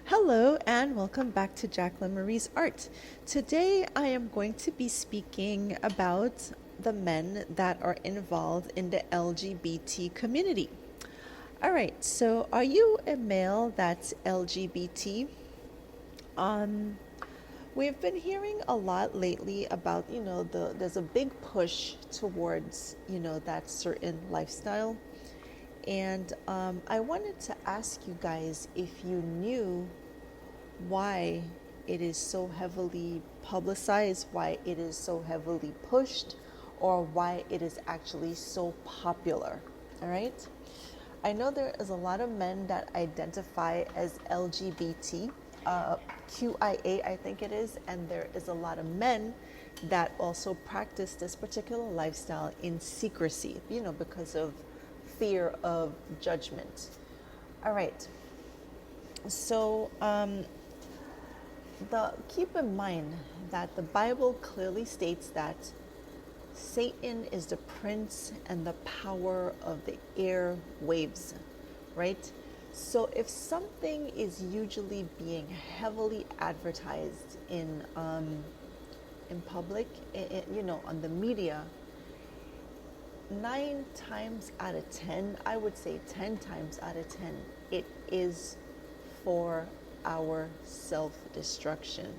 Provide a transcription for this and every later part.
Hello and welcome back to Jacqueline Marie's Art. Today I am going to be speaking about the men that are involved in the LGBT community. All right, so are you a male that's LGBT? Um, we've been hearing a lot lately about, there's a big push towards, that certain lifestyle. And I wanted to ask you guys if you knew why it is so heavily publicized, why it is so heavily pushed, or why it is actually so popular. All right? I know there is a lot of men that identify as LGBT, QIA, I think it is, and there is a lot of men that also practice this particular lifestyle in secrecy, because of fear of judgment. All right. So, keep in mind that the Bible clearly states that Satan is the prince and the power of the air waves, right? So if something is usually being heavily advertised in public, on the media, 9 times out of 10, I would say 10 times out of 10, it is for our self-destruction.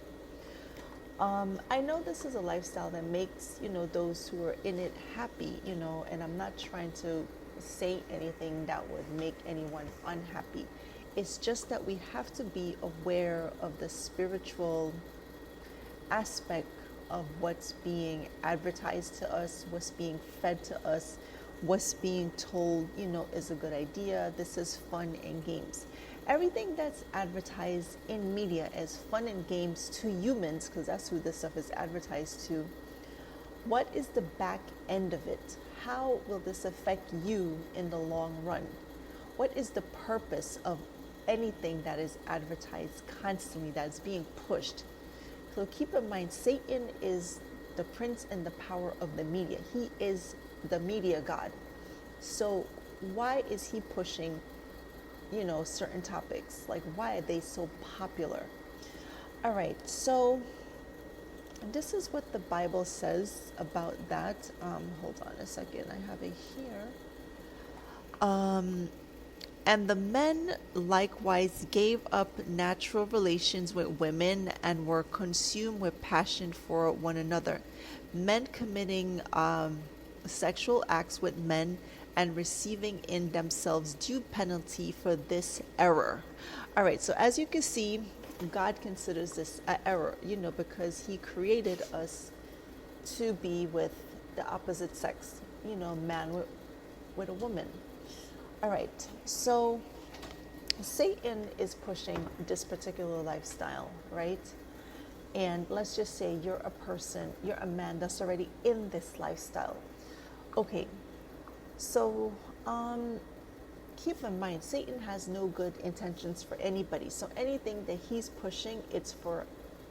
I know this is a lifestyle that makes, those who are in it happy, and I'm not trying to say anything that would make anyone unhappy. It's just that we have to be aware of the spiritual aspect of what's being advertised to us, what's being fed to us, what's being told, is a good idea. This is fun and games. Everything that's advertised in media as fun and games to humans, because that's who this stuff is advertised to, what is the back end of it? How will this affect you in the long run? What is the purpose of anything that is advertised constantly, that is being pushed? So keep in mind, Satan is the prince and the power of the media. He is the media god. So why is he pushing, certain topics? Like, why are they so popular? All right, so this is what the Bible says about that. Hold on a second, I have it here. And the men likewise gave up natural relations with women and were consumed with passion for one another. Men committing sexual acts with men and receiving in themselves due penalty for this error. All right, so as you can see, God considers this an error, because He created us to be with the opposite sex, man with a woman. All right, so Satan is pushing this particular lifestyle, right? And let's just say you're a man that's already in this lifestyle. Okay, so keep in mind, Satan has no good intentions for anybody. So anything that he's pushing, it's for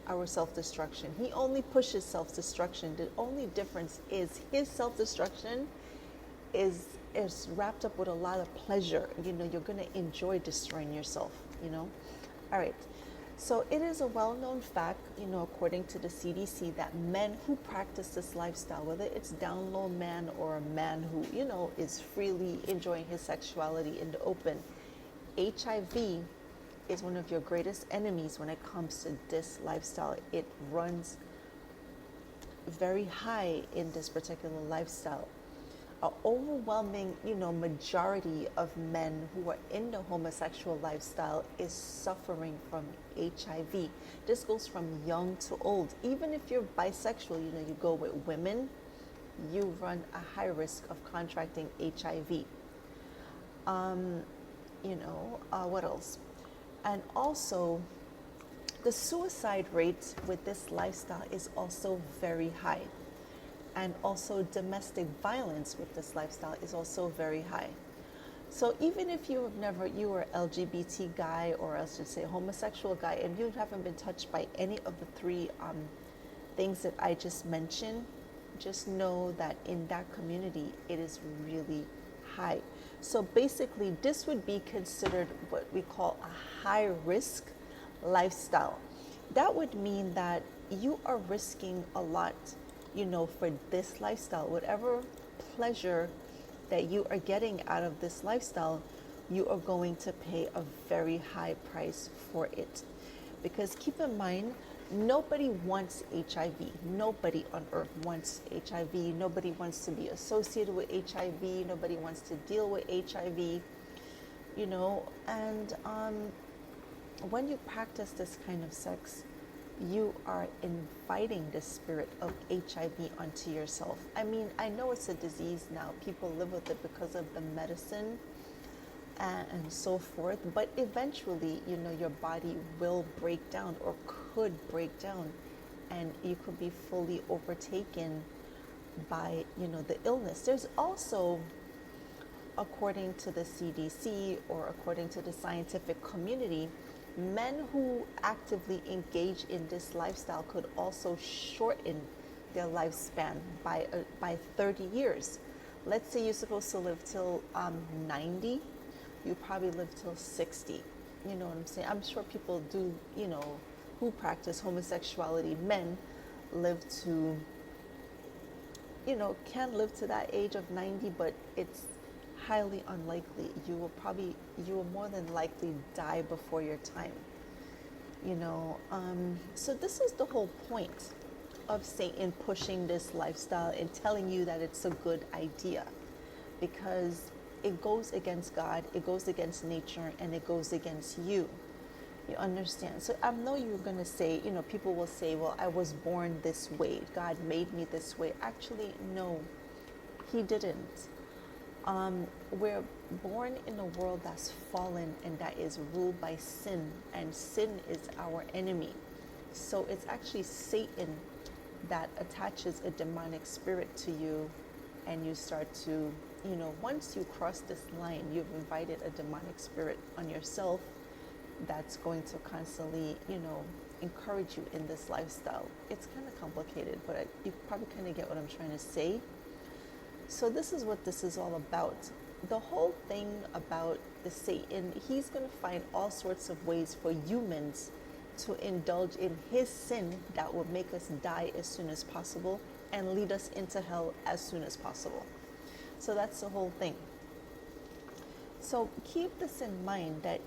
our self-destruction. He only pushes self-destruction. The only difference is his self-destruction is wrapped up with a lot of pleasure. You're going to enjoy destroying yourself, All right. So it is a well-known fact, according to the CDC, that men who practice this lifestyle, whether it's down low man or a man who, is freely enjoying his sexuality in the open, HIV is one of your greatest enemies when it comes to this lifestyle. It runs very high in this particular lifestyle. An overwhelming, majority of men who are in the homosexual lifestyle is suffering from HIV. This goes from young to old. Even if you're bisexual, you go with women, you run a high risk of contracting HIV. What else? And also, the suicide rate with this lifestyle is also very high. And also domestic violence with this lifestyle is also very high. So even if you were LGBT guy, or I should say homosexual guy, and you haven't been touched by any of the three things that I just mentioned, just know that in that community, it is really high. So basically, this would be considered what we call a high risk lifestyle. That would mean that you are risking a lot, for this lifestyle. Whatever pleasure that you are getting out of this lifestyle, you are going to pay a very high price for it. Because keep in mind, nobody wants HIV. Nobody on earth wants HIV. Nobody wants to be associated with HIV. Nobody wants to deal with HIV, and when you practice this kind of sex, you are inviting the spirit of HIV onto yourself. I mean, I know it's a disease now. People live with it because of the medicine and so forth. But eventually, your body will break down or could break down, and you could be fully overtaken by, the illness. There's also, according to the CDC or according to the scientific community, men who actively engage in this lifestyle could also shorten their lifespan by 30 years. Let's say you're supposed to live till 90, you probably live till 60. You know what I'm saying? I'm sure people do, who practice homosexuality, men live to, can live to that age of 90, but it's highly unlikely. You will more than likely die before your time. So this is the whole point of Satan pushing this lifestyle and telling you that it's a good idea, because it goes against God, it goes against nature, and it goes against you. You understand? So I know you're going to say, people will say, well, I was born this way. God made me this way. Actually, no, he didn't. We're born in a world that's fallen and that is ruled by sin, and sin is our enemy. So it's actually Satan that attaches a demonic spirit to you, and you start to, once you cross this line, you've invited a demonic spirit on yourself that's going to constantly, encourage you in this lifestyle. It's kind of complicated, but you probably kind of get what I'm trying to say. So this is what this is all about. The whole thing about the Satan, he's going to find all sorts of ways for humans to indulge in his sin that will make us die as soon as possible and lead us into hell as soon as possible. So that's the whole thing. So keep this in mind that,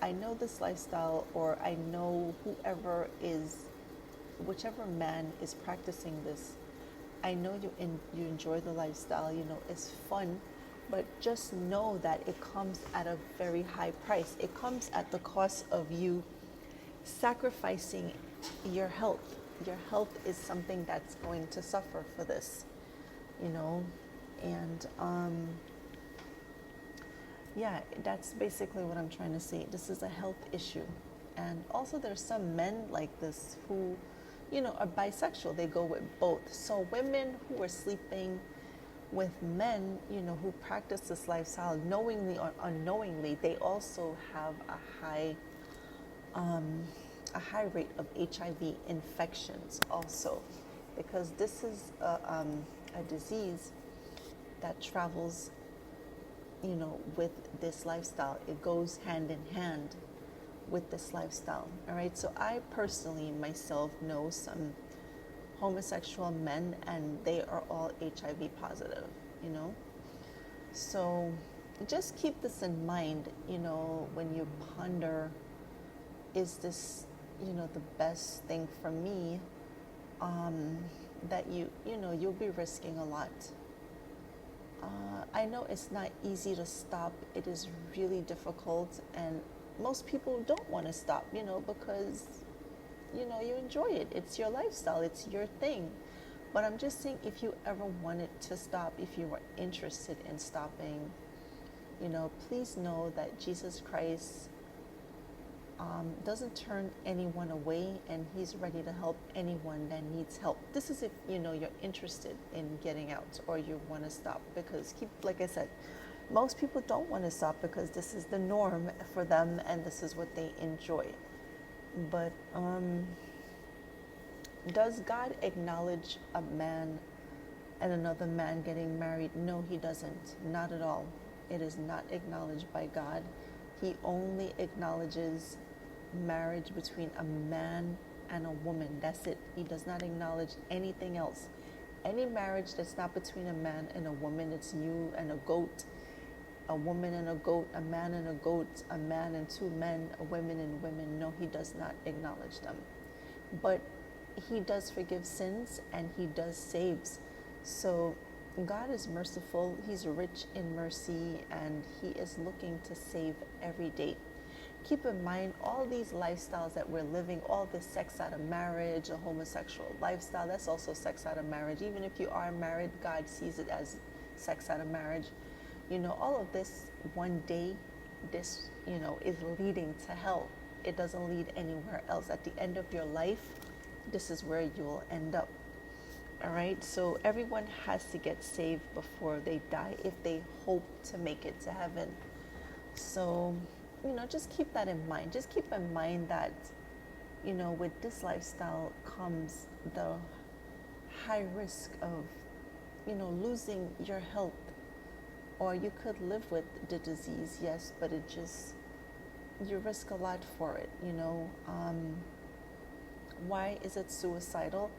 I know this lifestyle, or I know whichever man is practicing this, I know you enjoy the lifestyle, it's fun, but just know that it comes at a very high price. It comes at the cost of you sacrificing your health. Your health is something that's going to suffer for this, and yeah, that's basically what I'm trying to say. This is a health issue. And also there's some men like this who, are bisexual. They go with both. So women who are sleeping with men, who practice this lifestyle knowingly or unknowingly, they also have a high rate of HIV infections also, because this is a disease that travels, with this lifestyle. It goes hand in hand with this lifestyle. All right. So I personally myself know some homosexual men, and they are all HIV positive, So just keep this in mind, when you ponder, is this, the best thing for me? That you'll be risking a lot. I know it's not easy to stop. It is really difficult, and most people don't want to stop, because, you enjoy it. It's your lifestyle. It's your thing. But I'm just saying, if you ever wanted to stop, if you were interested in stopping, please know that Jesus Christ doesn't turn anyone away, and he's ready to help anyone that needs help. This is if you're interested in getting out or you want to stop, because like I said, most people don't want to stop because this is the norm for them and this is what they enjoy. But does God acknowledge a man and another man getting married? No, he doesn't. Not at all. It is not acknowledged by God. He only acknowledges marriage between a man and a woman. That's it. He does not acknowledge anything else. Any marriage that's not between a man and a woman, it's you and a goat, a woman and a goat, a man and a goat, a man and two men, a women and women. No, he does not acknowledge them. But he does forgive sins and he does saves. So God is merciful, he's rich in mercy, and he is looking to save every day. Keep in mind all these lifestyles that we're living, all this sex out of marriage, a homosexual lifestyle, that's also sex out of marriage. Even if you are married, God sees it as sex out of marriage. All of this, one day, this, is leading to hell. It doesn't lead anywhere else. At the end of your life, this is where you will end up. All right, so everyone has to get saved before they die if they hope to make it to heaven. So, just keep that in mind. Just keep in mind that, with this lifestyle comes the high risk of, losing your health. Or you could live with the disease, yes, but you risk a lot for it, Why is it suicidal?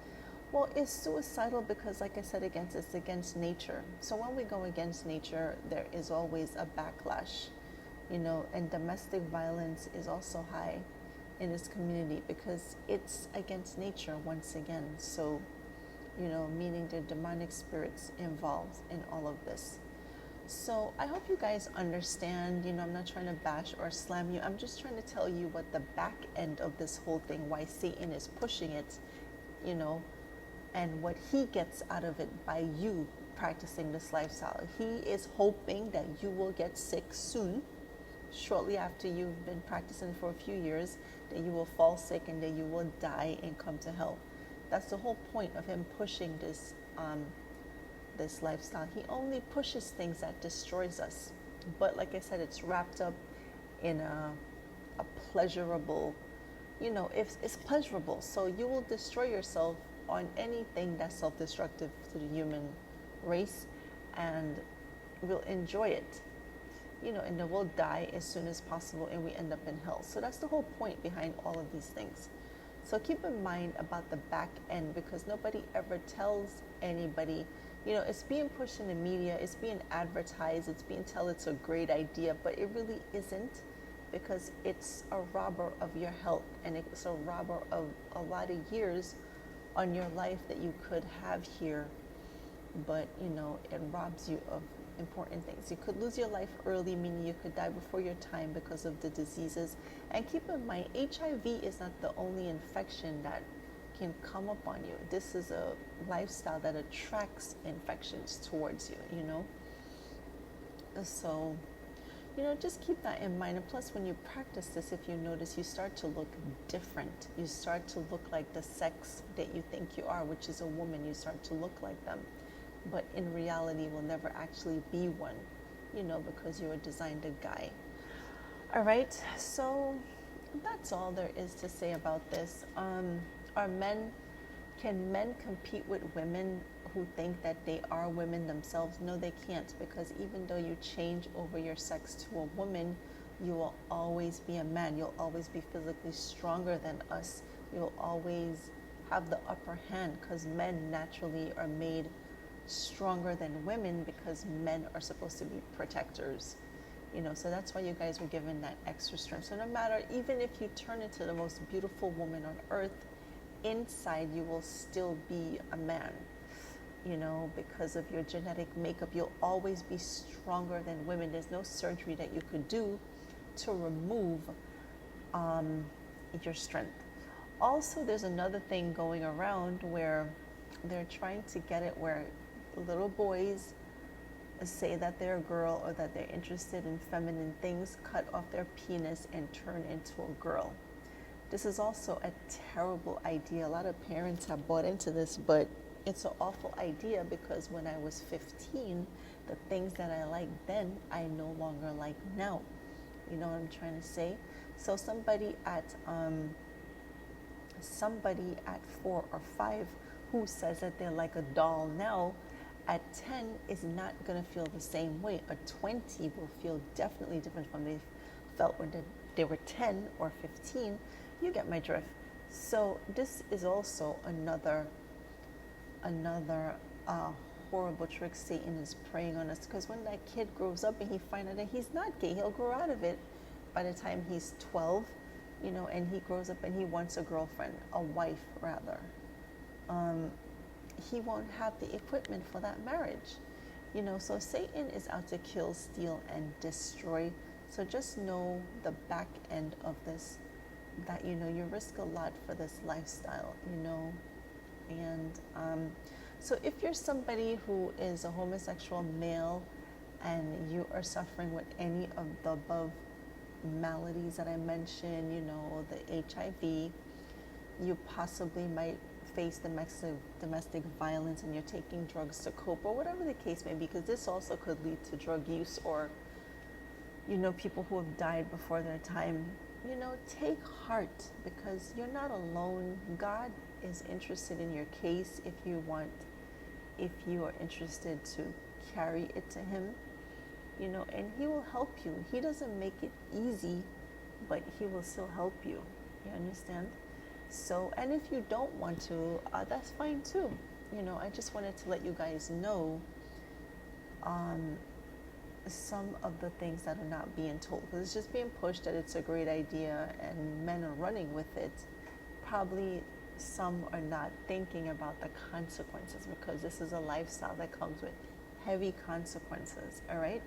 Well, it's suicidal because, like I said, it's against nature. So when we go against nature, there is always a backlash, and domestic violence is also high in this community because it's against nature once again. So, meaning there are demonic spirits involved in all of this. So I hope you guys understand, I'm not trying to bash or slam you. I'm just trying to tell you what the back end of this whole thing, why Satan is pushing it, and what he gets out of it by you practicing this lifestyle. He is hoping that you will get sick soon, shortly after you've been practicing for a few years, that you will fall sick and that you will die and come to hell. That's the whole point of him pushing this lifestyle. He only pushes things that destroys us. But like I said, it's wrapped up in a pleasurable, it's pleasurable. So you will destroy yourself on anything that's self-destructive to the human race and we'll enjoy it, and then we'll die as soon as possible and we end up in hell. So that's the whole point behind all of these things. So keep in mind about the back end because nobody ever tells anybody. It's being pushed in the media, it's being advertised, it's being told it's a great idea, but it really isn't because it's a robber of your health and it's a robber of a lot of years on your life that you could have here, but it robs you of important things. You could lose your life early, meaning you could die before your time because of the diseases. And keep in mind, HIV is not the only infection that can come up on you. This is a lifestyle that attracts infections towards you, So, just keep that in mind. And plus, when you practice this, if you notice, you start to look different. You start to look like the sex that you think you are, which is a woman. You start to look like them. But in reality, will never actually be one, because you were designed a guy. All right, so that's all there is to say about this. Can men compete with women who think that they are women themselves? No, they can't, because even though you change over your sex to a woman, you will always be a man. You'll always be physically stronger than us. You'll always have the upper hand because men naturally are made stronger than women because men are supposed to be protectors. So that's why you guys were given that extra strength. So no matter, even if you turn into the most beautiful woman on earth, inside you will still be a man, because of your genetic makeup. You'll always be stronger than women. There's no surgery that you could do to remove your strength. Also, there's another thing going around where they're trying to get it where little boys say that they're a girl or that they're interested in feminine things, cut off their penis and turn into a girl. This is also a terrible idea. A lot of parents have bought into this, but it's an awful idea because when I was 15, the things that I liked then, I no longer like now. You know what I'm trying to say? So somebody at 4 or 5 who says that they're like a doll now, at 10 is not going to feel the same way. A 20 will feel definitely different from they felt when they were 10 or 15. You get my drift. So this is also another horrible trick Satan is preying on us, because when that kid grows up and he finds out that he's not gay, he'll grow out of it by the time he's 12, and he grows up and he wants a girlfriend, a wife rather. He won't have the equipment for that marriage. So Satan is out to kill, steal, and destroy. So just know the back end of this, that you risk a lot for this lifestyle, and so if you're somebody who is a homosexual male and you are suffering with any of the above maladies that I mentioned, the HIV, you possibly might face domestic violence and you're taking drugs to cope, or whatever the case may be, because this also could lead to drug use, or people who have died before their time. Take heart, because you're not alone. God is interested in your case if you are interested to carry it to him, and he will help you. He doesn't make it easy, but he will still help you. You understand? So, and if you don't want to, that's fine too. I just wanted to let you guys know some of the things that are not being told, because it's just being pushed that it's a great idea and men are running with it. Probably some are not thinking about the consequences, because this is a lifestyle that comes with heavy consequences. All right,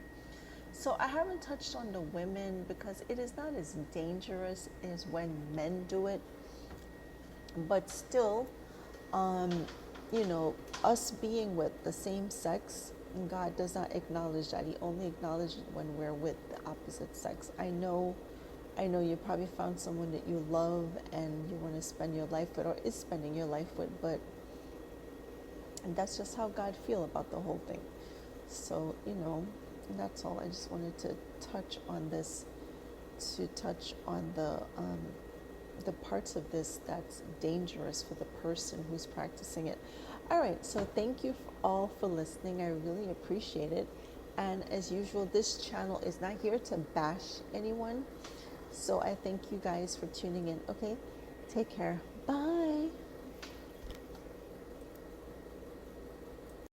so I haven't touched on the women because it is not as dangerous as when men do it, but still, us being with the same sex, God does not acknowledge that. He only acknowledges it when we're with the opposite sex. I know you probably found someone that you love and you want to spend your life with, or is spending your life with, but that's just how God feels about the whole thing. So, that's all. I just wanted to touch on this, to touch on the parts of this that's dangerous for the person who's practicing it. All right, so thank you all for listening. I really appreciate it. And as usual, this channel is not here to bash anyone. So I thank you guys for tuning in. Okay, take care. Bye.